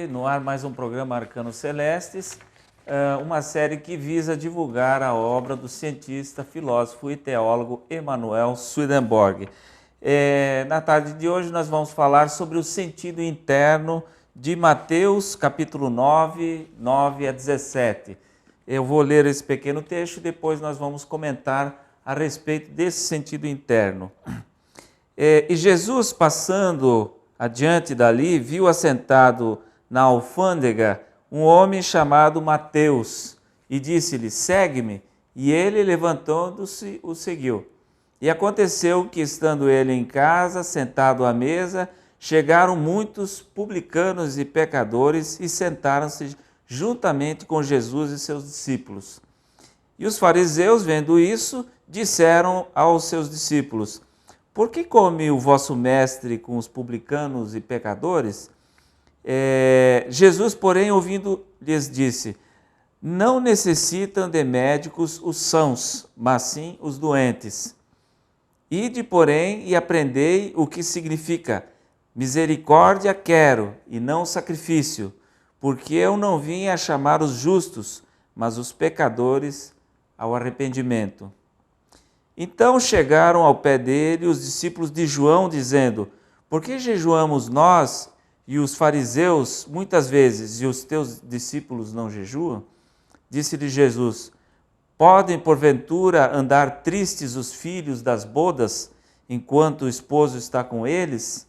No ar mais um programa Arcanos Celestes, uma série que visa divulgar a obra do cientista, filósofo e teólogo Emanuel Swedenborg. Na tarde de hoje nós vamos falar sobre o sentido interno de Mateus capítulo 9, 9 a 17. Eu vou ler esse pequeno texto e depois nós vamos comentar a respeito desse sentido interno. E Jesus, passando adiante dali, viu assentado na alfândega um homem chamado Mateus e disse-lhe: segue-me. E ele, levantando-se, o seguiu. E aconteceu que, estando ele em casa, sentado à mesa, chegaram muitos publicanos e pecadores e sentaram-se juntamente com Jesus e seus discípulos. E os fariseus, vendo isso, disseram aos seus discípulos: por que come o vosso mestre com os publicanos e pecadores? Jesus, porém, ouvindo, lhes disse: não necessitam de médicos os sãos, mas sim os doentes. Ide, porém, e aprendei o que significa: misericórdia quero, e não sacrifício, porque eu não vim a chamar os justos, mas os pecadores ao arrependimento. Então chegaram ao pé dele os discípulos de João, dizendo: por que jejuamos nós e os fariseus muitas vezes, e os teus discípulos não jejuam? Disse-lhe Jesus: podem porventura andar tristes os filhos das bodas, enquanto o esposo está com eles?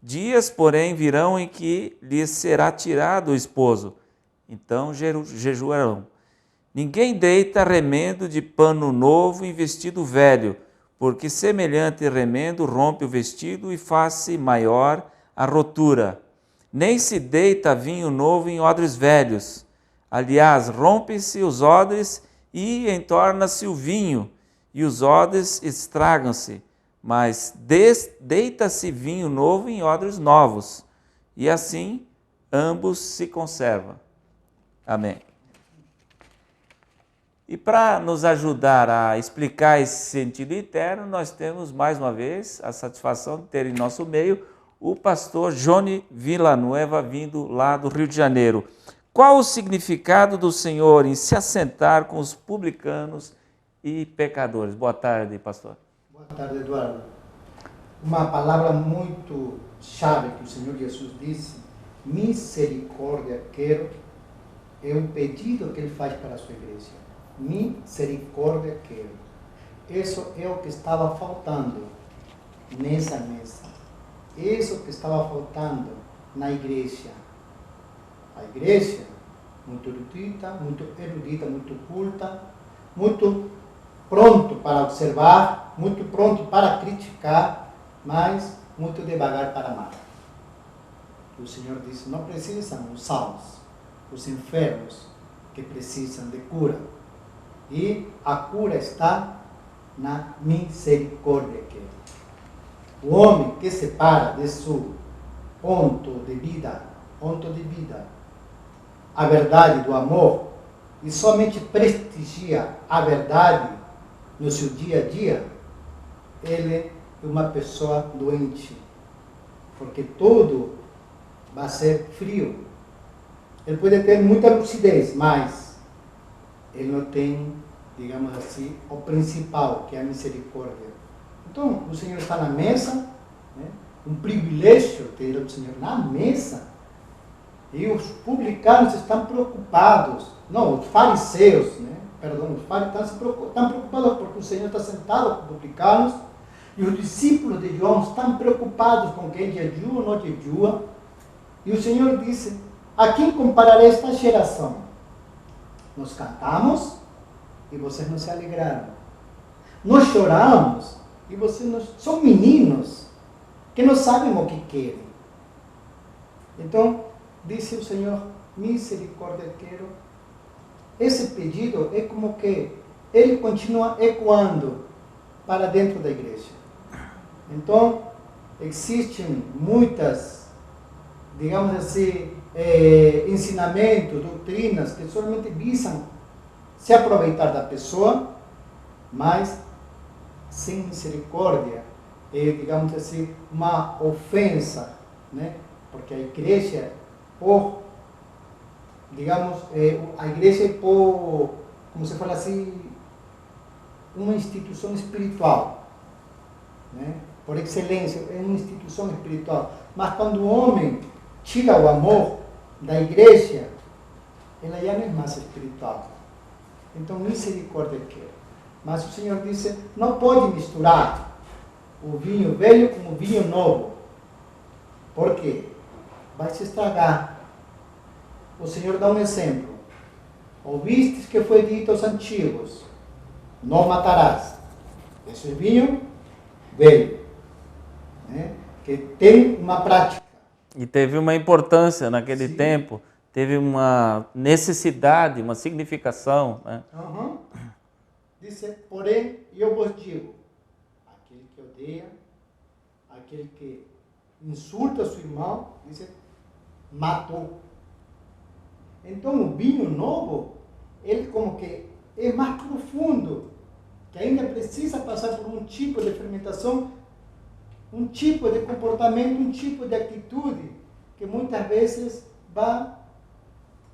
Dias, porém, virão em que lhes será tirado o esposo, então jejuarão. Ninguém deita remendo de pano novo em vestido velho, porque semelhante remendo rompe o vestido e faz-se maior a rotura. Nem se deita vinho novo em odres velhos. Aliás, rompem-se os odres e entorna-se o vinho, e os odres estragam-se. Mas deita-se vinho novo em odres novos, e assim ambos se conservam. Amém. E para nos ajudar a explicar esse sentido interno, nós temos mais uma vez a satisfação de ter em nosso meio o pastor Johnny Villanueva, vindo lá do Rio de Janeiro. Qual o significado do Senhor em se assentar com os publicanos e pecadores? Boa tarde, pastor. Boa tarde, Eduardo. Uma palavra muito chave que o Senhor Jesus disse: misericórdia quero, é um pedido que ele faz para a sua igreja. Misericórdia quero. Isso é o que estava faltando nessa mesa. Isso que estava faltando na igreja. A igreja, muito erudita, muito culta, muito pronto para observar, muito pronto para criticar, mas muito devagar para amar. O Senhor disse: não precisam os sãos, os enfermos que precisam de cura. E a cura está na misericórdia. O homem que se para de seu ponto de vida, a verdade do amor, e somente prestigia a verdade no seu dia a dia, ele é uma pessoa doente, porque tudo vai ser frio. Ele pode ter muita lucidez, mas ele não tem, digamos assim, o principal, que é a misericórdia. Então, o Senhor está na mesa, né? Um privilégio ter o Senhor na mesa, e os publicanos estão preocupados, não, os fariseus, né? Os fariseus estão preocupados porque o Senhor está sentado com os publicanos, e os discípulos de João estão preocupados com quem jejua ou não jejua, e o Senhor disse: a quem compararei esta geração? Nós cantamos e vocês não se alegraram. Nós choramos e vocês não... São meninos que não sabem o que querem. Então, disse o Senhor: misericórdia quero. Esse pedido é como que ele continua ecoando para dentro da igreja. Então, existem muitas, digamos assim, ensinamentos, doutrinas que somente visam se aproveitar da pessoa, mas sem misericórdia, digamos assim, uma ofensa, né? Porque a igreja por, digamos, a igreja é por, como se fala assim, uma instituição espiritual, né? Por excelência, é uma instituição espiritual. Mas quando o homem tira o amor da igreja, ela já não é mais espiritual. Então, misericórdia quer. Mas o Senhor disse, não pode misturar o vinho velho com o vinho novo. Por quê? Vai se estragar. O Senhor dá um exemplo. Ouvistes que foi dito aos antigos, não matarás. Esse é vinho velho, né? Que tem uma prática. E teve uma importância naquele Sim. tempo, teve uma necessidade, uma significação, né? Uhum. Disse, porém, eu vos digo, aquele que odeia, aquele que insulta seu irmão, disse, matou. Então o vinho novo, ele como que é mais profundo, que ainda precisa passar por um tipo de fermentação, um tipo de comportamento, um tipo de atitude, que muitas vezes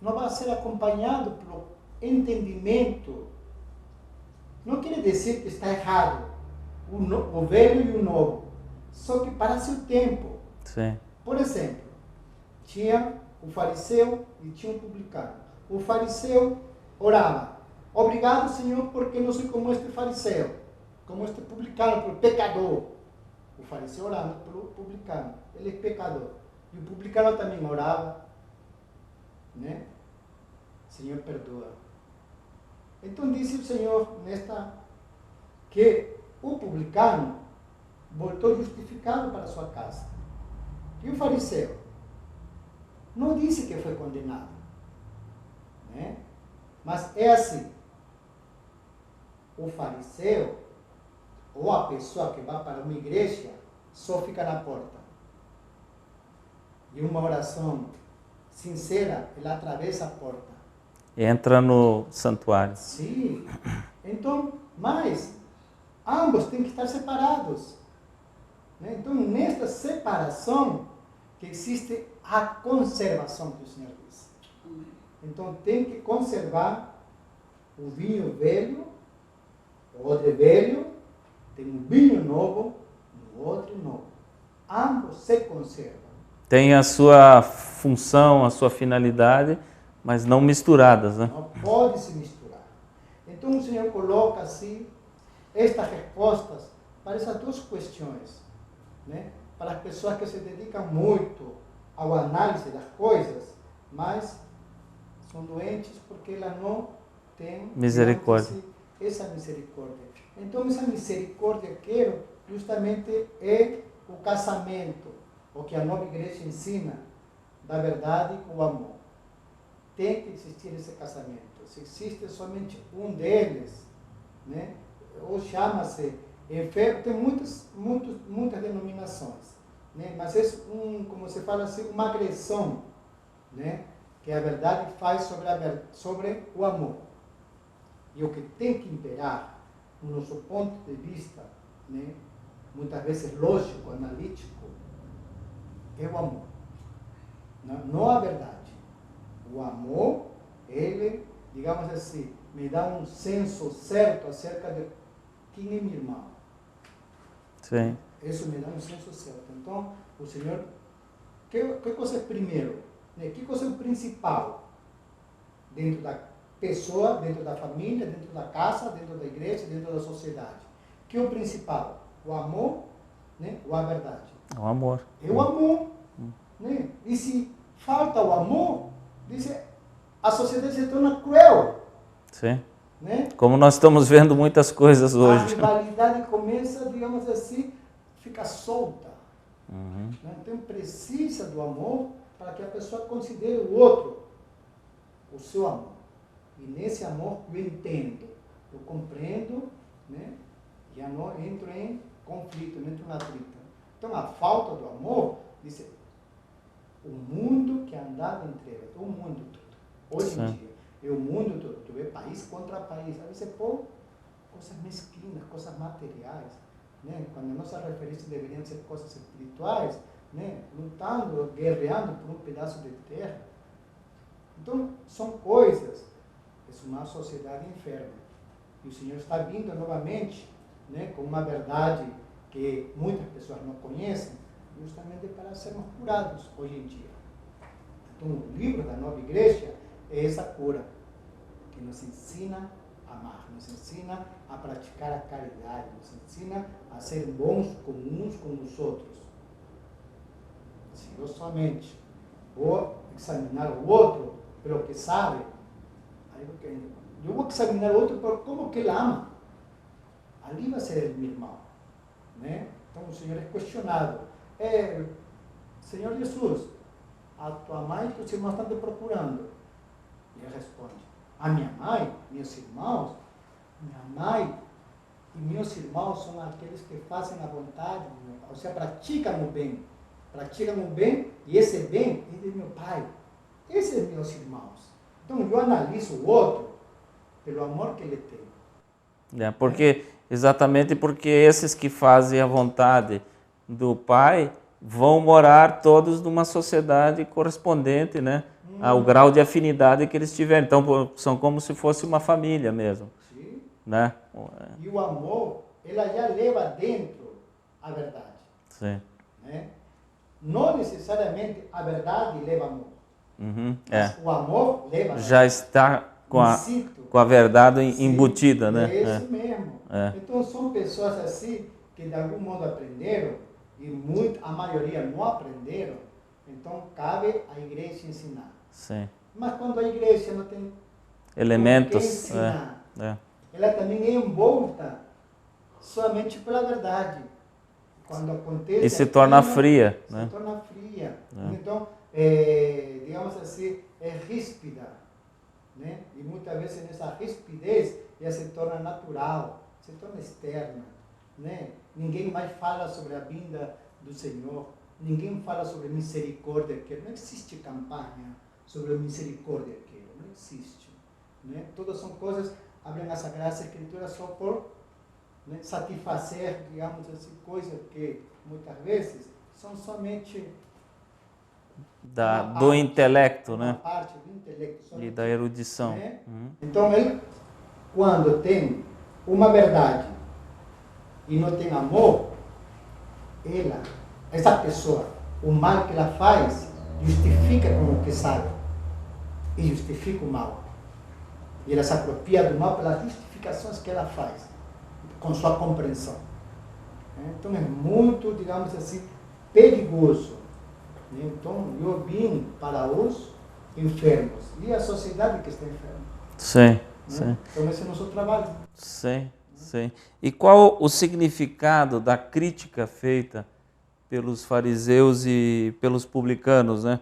não vai ser acompanhado pelo entendimento. Não quer dizer que está errado o velho e o novo, só que para seu tempo. Sim. Por exemplo, tinha o fariseu e tinha o publicano. O fariseu orava, obrigado, Senhor, porque não sou como este fariseu, como este publicano, pelo pecador. O fariseu orava pelo publicano, ele é pecador. E o publicano também orava, né? Senhor, perdoa. Então disse o Senhor que o publicano voltou justificado para sua casa. E o fariseu não disse que foi condenado, né? Mas é assim, o fariseu ou a pessoa que vai para uma igreja só fica na porta. E uma oração sincera, ela atravessa a porta. Entra no santuário. Sim. Então, mas ambos têm que estar separados, né? Então, nesta separação que existe a conservação que o Senhor diz. Então, tem que conservar o vinho velho, o odre velho, tem um vinho novo, um odre novo. Ambos se conservam. Tem a sua função, a sua finalidade, mas não misturadas, né? Não pode se misturar. Então o Senhor coloca assim estas respostas para essas duas questões, né? Para as pessoas que se dedicam muito ao análise das coisas, mas são doentes porque elas não têm Misericórdia. essa misericórdia. Então essa misericórdia quero justamente é o casamento, o que a nova igreja ensina, da verdade e o amor. Tem que existir esse casamento. Se existe somente um deles, né? Ou chama-se enfermo, tem muitas denominações, né? Mas é como se fala assim, uma agressão, né? Que a verdade faz sobre o amor. E o que tem que imperar, no nosso ponto de vista, né? Muitas vezes lógico, analítico, é o amor, não a verdade. O amor, ele, digamos assim, me dá um senso certo acerca de quem é meu irmão. Sim. Isso me dá um senso certo. Então, o Senhor, que coisa é primeiro? Né? Que coisa é o principal? Dentro da pessoa, dentro da família, dentro da casa, dentro da igreja, dentro da sociedade. Que é o principal? O amor, né? Ou a verdade? O amor. É o amor. Né? E se falta o amor, diz, a sociedade se torna cruel. Sim. Né? Como nós estamos vendo muitas coisas hoje. A rivalidade começa, digamos assim, fica solta. Uhum. Né? Então precisa do amor para que a pessoa considere o outro o seu amor. E nesse amor eu entendo, eu compreendo, né? Já não entro em conflito, não entro na treta. Então a falta do amor, diz, o mundo que andava em trevas, o mundo todo, hoje em dia, é o mundo todo, tu vê país contra país, aí você pô coisas mesquinas, coisas materiais, né? Quando a nossa referência deveriam ser coisas espirituais, né? Lutando, guerreando por um pedaço de terra. Então, são coisas, é uma sociedade enferma. E o Senhor está vindo novamente, né, com uma verdade que muitas pessoas não conhecem, justamente para sermos curados hoje em dia. Então, o livro da nova igreja é essa cura, que nos ensina a amar, nos ensina a praticar a caridade, nos ensina a ser bons com uns com os outros. Se eu somente vou examinar o outro pelo que sabe, aí eu vou examinar o outro por como que ele ama. Ali vai ser meu irmão, né? Então o Senhor é questionado. Senhor Jesus, a tua mãe e teus irmãos estão te procurando. E ele responde, a minha mãe, meus irmãos, minha mãe e meus irmãos são aqueles que fazem a vontade, ou seja, praticam o bem. Praticam o bem e esse bem é de meu Pai. Esses são meus irmãos. Então eu analiso o outro pelo amor que ele tem. Exatamente porque esses que fazem a vontade do Pai vão morar todos numa sociedade correspondente, né, ao grau de afinidade que eles tiverem. Então são como se fosse uma família mesmo. Sim. Né? E o amor, ela já leva dentro a verdade. Sim. Né? Não necessariamente a verdade leva amor. Mas o amor leva já está com a verdade embutida, né? É isso mesmo. Então são pessoas assim que de algum modo aprenderam e a maioria não aprenderam. Então cabe à igreja ensinar. Sim. Mas quando a igreja não tem elementos, ensinar, ela também é envolta somente pela verdade. Quando acontece e se torna fria. Se torna fria. Então, digamos assim, é ríspida. Né? E muitas vezes nessa rispidez já se torna natural, se torna externa. Né? Ninguém mais fala sobre a vinda do Senhor, ninguém fala sobre misericórdia, que não existe campanha sobre a misericórdia, que não existe. Né? Todas são coisas, abrem a Sagrada Escritura só por satisfazer, digamos assim, coisas que muitas vezes são somente do intelecto, uma né? parte do intelecto, e da erudição. Né? Então, ele, quando tem uma verdade e não tem amor, essa pessoa, o mal que ela faz, justifica com o que sabe e justifica o mal. E ela se apropria do mal pelas justificações que ela faz, com sua compreensão. Então é muito, digamos assim, perigoso. Então eu vim para os enfermos e a sociedade que está enferma. Sim, sim. Então esse é o nosso trabalho. Sim, sim. E qual o significado da crítica feita pelos fariseus e pelos publicanos, né?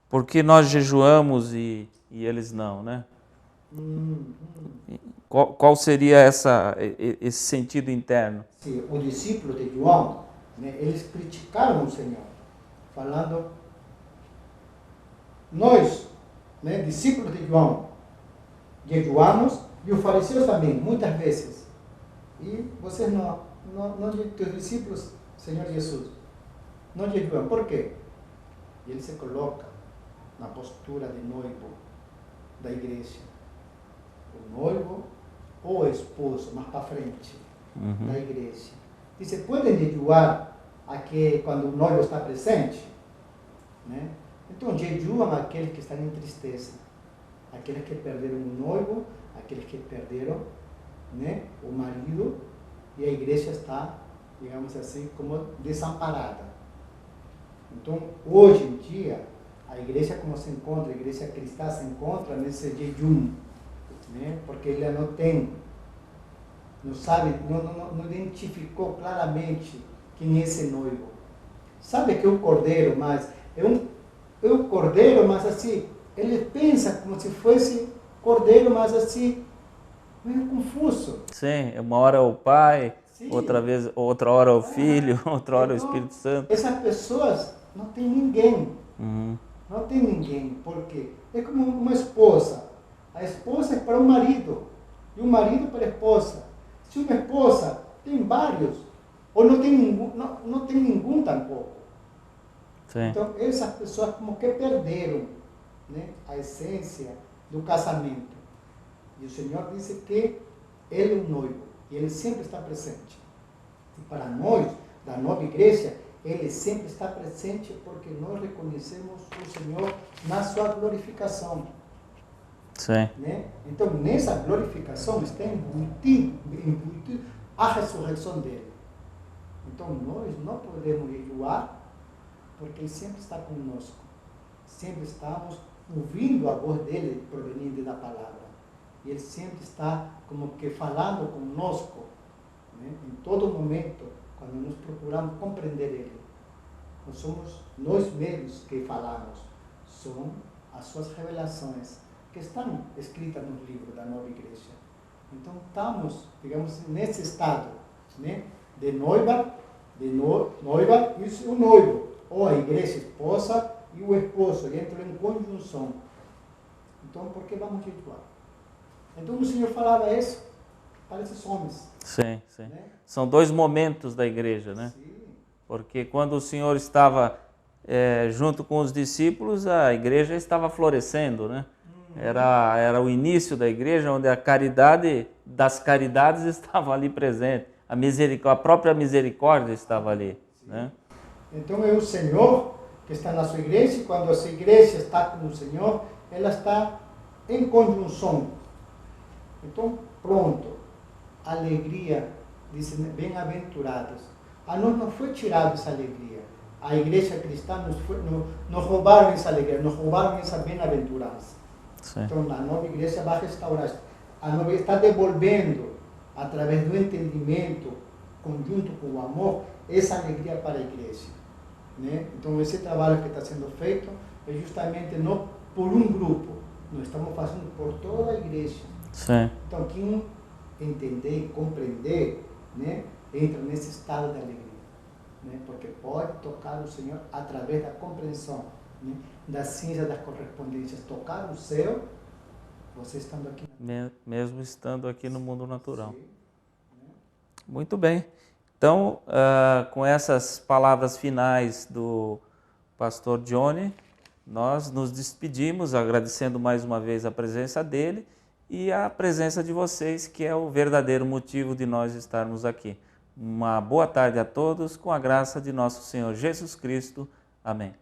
Porque nós jejuamos e eles não, né? Qual seria esse sentido interno? Sim, os discípulos de João, eles criticaram o Senhor, falando, nós, discípulos de João, jejuamos, e os fariseus também, muitas vezes. E vocês não os discípulos, Senhor Jesus, não jejuam. Por quê? E ele se coloca na postura de noivo da igreja. O noivo ou o esposo, mais para frente, da igreja. E se podem jejuar aqui quando o noivo está presente? Né? Então, jejuam aqueles que estão em tristeza, aqueles que perderam o noivo, aqueles que perderam, o marido, e a igreja está, digamos assim, como desamparada. Então, hoje em dia, a igreja como se encontra, a igreja cristã se encontra nesse jejum, porque ele não tem, não sabe, não identificou claramente quem é esse noivo. Sabe que o cordeiro, mas é um cordeiro, mas assim, ele pensa como se fosse cordeiro, mas assim, meio confuso. Sim, uma hora é o pai, Sim. outra hora é o filho, outra hora é o Espírito Santo. Essas pessoas não tem ninguém. Não tem ninguém, porque é como uma esposa. A esposa é para o marido e o marido para a esposa. Se uma esposa tem vários, ou não tem nenhum tampouco. Sim. Então, essas pessoas como que perderam, né, a essência do casamento. E o Senhor disse que Ele é o noivo, e Ele sempre está presente. E para nós, da nova igreja, Ele sempre está presente porque nós reconhecemos o Senhor na sua glorificação. Sim. Né? Então, nessa glorificação está embutido a ressurreição dele. Então, nós não podemos enjoar, porque Ele sempre está conosco. Sempre estamos ouvindo a voz dele proveniente da palavra. E Ele sempre está como que falando conosco, né? Em todo momento, quando nós procuramos compreender Ele. Não somos nós mesmos que falamos, são as suas revelações que estão escritas no livro da nova igreja. Então, estamos, digamos, nesse estado, né? De noiva e o noivo, ou a igreja esposa e o esposo, entram em conjunção. Então, por que vamos enjoar? Então, o Senhor falava isso para esses homens. Sim, sim. Né? São dois momentos da igreja, né? Sim. Porque quando o Senhor estava junto com os discípulos, a igreja estava florescendo, né? Era o início da igreja, onde a caridade das caridades estava ali presente. A própria misericórdia estava ali, né? Então é o Senhor que está na sua igreja, e quando a sua igreja está com o Senhor, ela está em conjunção. Então, pronto, alegria, dizem, bem-aventurados. A nós não foi tirada essa alegria. A igreja cristã nos roubaram essa alegria, nos roubaram essa bem-aventurança. Então, a nova igreja vai restaurar. A nova está devolvendo, através do entendimento, conjunto com o amor, essa alegria para a igreja. Né? Então, esse trabalho que está sendo feito é justamente não por um grupo, nós estamos fazendo por toda a igreja. Sim. Então, quem entender, compreender, né, entra nesse estado de alegria. Né? Porque pode tocar o Senhor através da compreensão, né, da ciência das correspondências. Tocar o céu, você estando aqui. Mesmo estando aqui no mundo natural. Sim. Muito bem. Então, com essas palavras finais do pastor Johnny, nós nos despedimos, agradecendo mais uma vez a presença dele e a presença de vocês, que é o verdadeiro motivo de nós estarmos aqui. Uma boa tarde a todos, com a graça de nosso Senhor Jesus Cristo. Amém.